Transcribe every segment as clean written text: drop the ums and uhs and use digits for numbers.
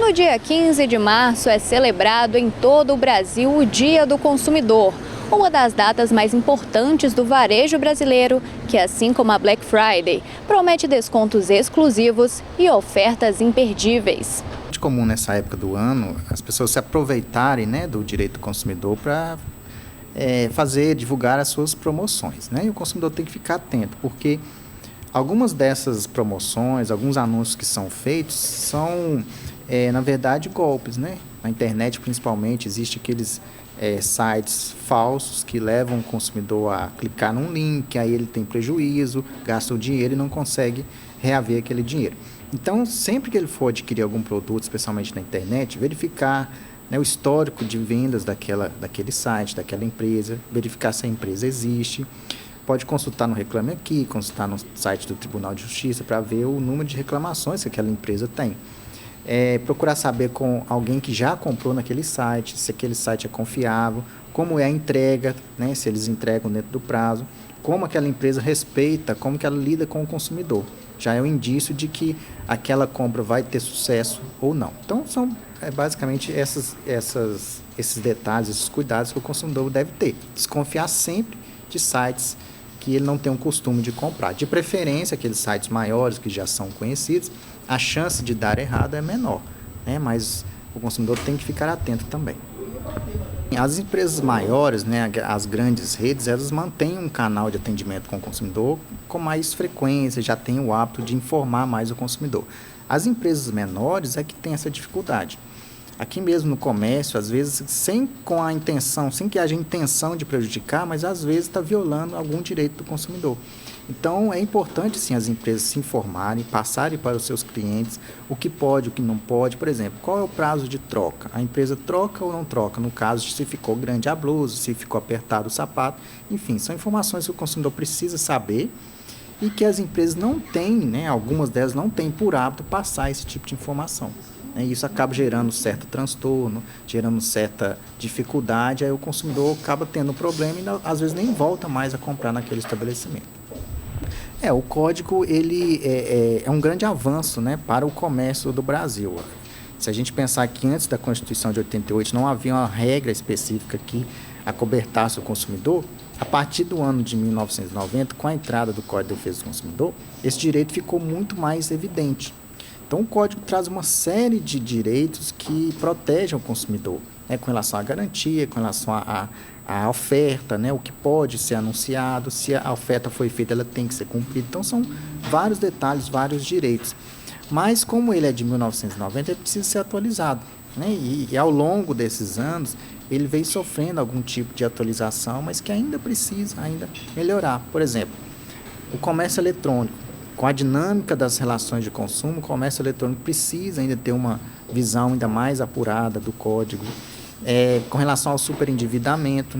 No dia 15 de março é celebrado em todo o Brasil o Dia do Consumidor, uma das datas mais importantes do varejo brasileiro, que, assim como a Black Friday, promete descontos exclusivos e ofertas imperdíveis. É muito comum nessa época do ano as pessoas se aproveitarem, do direito do consumidor para divulgar as suas promoções, E o consumidor tem que ficar atento, porque algumas dessas promoções, alguns anúncios que são feitos são, na verdade, golpes, Na internet, principalmente, existem aqueles sites falsos que levam o consumidor a clicar num link, aí ele tem prejuízo, gasta o dinheiro e não consegue reaver aquele dinheiro. Então, sempre que ele for adquirir algum produto, especialmente na internet, verificar o histórico de vendas daquele site, daquela empresa, verificar se a empresa existe. Pode consultar no Reclame Aqui, consultar no site do Tribunal de Justiça para ver o número de reclamações que aquela empresa tem. Procurar saber com alguém que já comprou naquele site, se aquele site é confiável, como é a entrega, se eles entregam dentro do prazo, como aquela empresa respeita, como que ela lida com o consumidor. Já é um indício de que aquela compra vai ter sucesso ou não. Então, são basicamente esses detalhes, esses cuidados que o consumidor deve ter. Desconfiar sempre de sites que ele não tem um costume de comprar. De preferência, aqueles sites maiores que já são conhecidos, a chance de dar errado é menor, mas o consumidor tem que ficar atento também. As empresas maiores, as grandes redes, elas mantêm um canal de atendimento com o consumidor com mais frequência, já têm o hábito de informar mais o consumidor. As empresas menores é que têm essa dificuldade. Aqui mesmo no comércio, às vezes, sem que haja intenção de prejudicar, mas às vezes está violando algum direito do consumidor. Então, é importante, sim, as empresas se informarem, passarem para os seus clientes o que pode, o que não pode. Por exemplo, qual é o prazo de troca? A empresa troca ou não troca? No caso de se ficou grande a blusa, se ficou apertado o sapato. Enfim, são informações que o consumidor precisa saber e que as empresas não têm, algumas delas não têm por hábito passar esse tipo de informação. E isso acaba gerando certo transtorno, gerando certa dificuldade, aí o consumidor acaba tendo problema e às vezes nem volta mais a comprar naquele estabelecimento. O código ele é um grande avanço, para o comércio do Brasil. Se a gente pensar que antes da Constituição de 88 não havia uma regra específica que acobertasse o consumidor, a partir do ano de 1990, com a entrada do Código de Defesa do Consumidor, esse direito ficou muito mais evidente. Então, o Código traz uma série de direitos que protegem o consumidor, com relação à garantia, com relação à oferta, o que pode ser anunciado, se a oferta foi feita, ela tem que ser cumprida. Então, são vários detalhes, vários direitos. Mas, como ele é de 1990, ele precisa ser atualizado. E ao longo desses anos, ele vem sofrendo algum tipo de atualização, mas que ainda precisa melhorar. Por exemplo, o comércio eletrônico. Com a dinâmica das relações de consumo, o comércio eletrônico precisa ainda ter uma visão ainda mais apurada do código. Com relação ao superendividamento,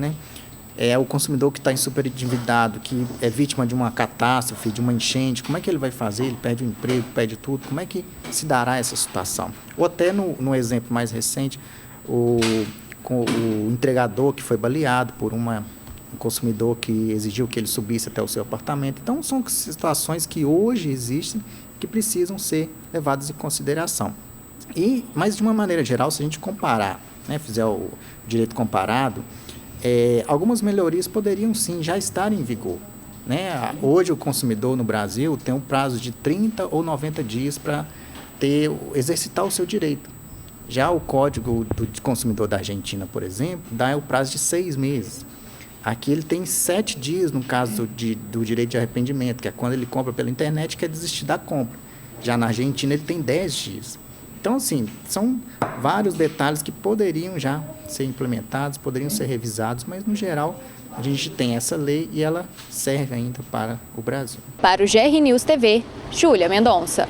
o consumidor que está em superendividado, que é vítima de uma catástrofe, de uma enchente, como é que ele vai fazer? Ele perde o emprego, perde tudo. Como é que se dará essa situação? Ou até no exemplo mais recente, o entregador que foi baleado por um consumidor que exigiu que ele subisse até o seu apartamento. Então, são situações que hoje existem que precisam ser levadas em consideração. Mas, de uma maneira geral, se a gente comparar, fizer o direito comparado, algumas melhorias poderiam, sim, já estar em vigor. Hoje, o consumidor no Brasil tem um prazo de 30 ou 90 dias para exercitar o seu direito. Já o Código do Consumidor da Argentina, por exemplo, dá o prazo de 6 meses. Aqui ele tem 7 dias no caso do direito de arrependimento, que é quando ele compra pela internet e quer desistir da compra. Já na Argentina ele tem 10 dias. Então, assim, são vários detalhes que poderiam já ser implementados, poderiam ser revisados, mas no geral a gente tem essa lei e ela serve ainda para o Brasil. Para o GR News TV, Júlia Mendonça.